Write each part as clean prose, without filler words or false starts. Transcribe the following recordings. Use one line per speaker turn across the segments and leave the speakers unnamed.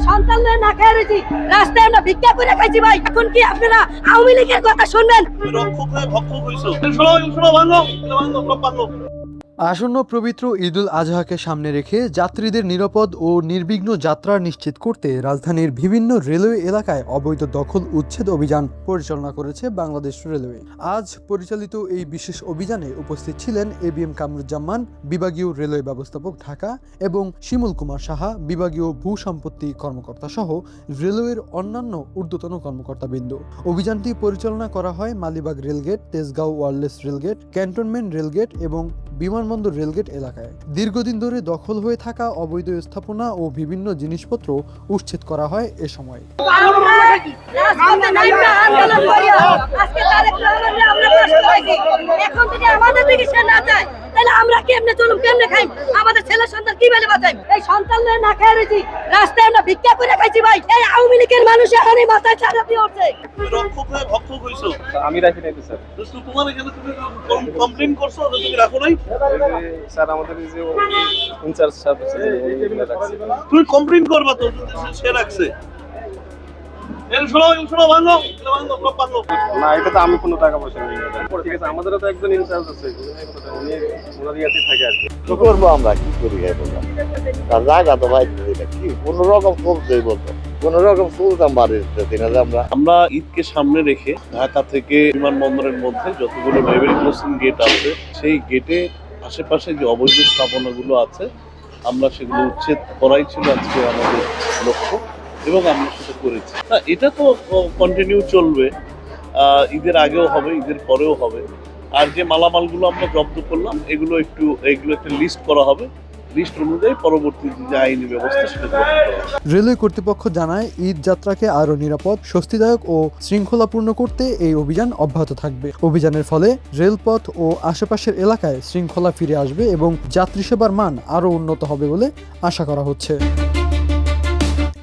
সন্তান না খেয়ে রয়েছি, রাস্তায় আমরা ভিক্ষা করে খাইছি ভাই। এখন কি আপনারা আওয়ামী লীগের কথা শুনবেন?
রক্ষক হয়ে ভক্ষক হইছো। শোনো ভাঙো সব ভাঙো।
আসন্ন পবিত্র ঈদুল আজহাকে সামনে রেখে যাত্রীদের নিরাপদ ও নির্বিঘ্ন যাত্রা নিশ্চিত করতে রাজধানীর বিভিন্ন রেলওয়ে এলাকায় অবৈধ দখল উচ্ছেদ অভিযান পরিচালনা করেছে বাংলাদেশ রেলওয়ে। আজ পরিচালিত এই বিশেষ অভিযানে উপস্থিত ছিলেন এবিএম কামরুজ্জামান, বিভাগীয় রেলওয়ে ব্যবস্থাপক ঢাকা, এবং শিমুল কুমার সাহা, বিভাগীয় ভূসম্পত্তি কর্মকর্তা সহ রেলওয়ের অন্যান্য ঊর্ধ্বতন কর্মকর্তাবৃন্দ। অভিযানটি পরিচালনা করা হয় Malibagh rail gate, Tejgaon wireless rail gate, cantonment rail gate এবং বিমানবন্দর রেলগেট এলাকায়। দীর্ঘদিন ধরে দখল হয়ে থাকা অবৈধ স্থাপনা ও বিভিন্ন জিনিসপত্র উচ্ছেদ করা হয় এ সময়।
আমরা কেমনে চলুম, কেমনে খাই, আমাদের ছেলে সন্তান কিভাবে বাঁচাই? এই সন্তান না খেয়ে রয়েছি, রাস্তায় আমরা ভিক্ষা করে খাইছি ভাই। এই আওয়ামী লীগের মানুষ এখন এই মাথায় চাঁদা দিয়ে উঠছে।
রক্ষক হয়ে ভক্ষক হইছো।
আমি রাখি নাই স্যার।
তোমার এখানে তুমি কমপ্লেইন করছো যে তুমি রাখো নাই?
স্যার আমাদের যে ইনচার্জ স্যার আছে
তুমি কমপ্লেইন করবা তো, সে রাখছে। শোনো ভাঙো সব ভাঙো।
না, এটা তো আমি কোনো টাকা পয়সা নিই না। ঠিক আছে, আমাদেরও তো একজন ইনচার্জ আছে, উনি ওনার ইয়াতে থাকে আর কি।
কি করবো আমরা, কি করি তার জায়গা তো ভাই কি কোন রকম চলতেই বলতো, কোন রকম চলতাম বাড়িতে
আমরা ঈদকে সামনে রেখে ঢাকা থেকে বিমানবন্দরের মধ্যে যতগুলো লেভেল ক্রসিং গেট আছে, সেই গেটে আশেপাশে যে অবৈধ স্থাপনাগুলো আছে আমরা সেগুলো উচ্ছেদ করাই ছিল আজকে আমাদের লক্ষ্য, এবং আমরা সেটা করেছি। না, এটা তো কন্টিনিউ চলবে, ঈদের আগেও হবে, ঈদের পরেও হবে। আর যে মালামালগুলো আমরা জব্দ করলাম এগুলো একটা লিস্ট করা হবে, লিস্ট অনুযায়ী পরবর্তী যে আইনি ব্যবস্থা সেটা গ্রহণ করা হবে।
রেলওয়ে কর্তৃপক্ষ জানায় ঈদ যাত্রাকে আরও নিরাপদ, স্বস্তিদায়ক ও শৃঙ্খলাপূর্ণ করতে এই অভিযান অব্যাহত থাকবে। অভিযানের ফলে রেলপথ ও আশেপাশের এলাকায় শৃঙ্খলা ফিরে আসবে এবং যাত্রী সেবার মান আরও উন্নত হবে বলে আশা করা হচ্ছে।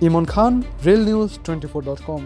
ইমন খান, রেল নিউজ 24.com।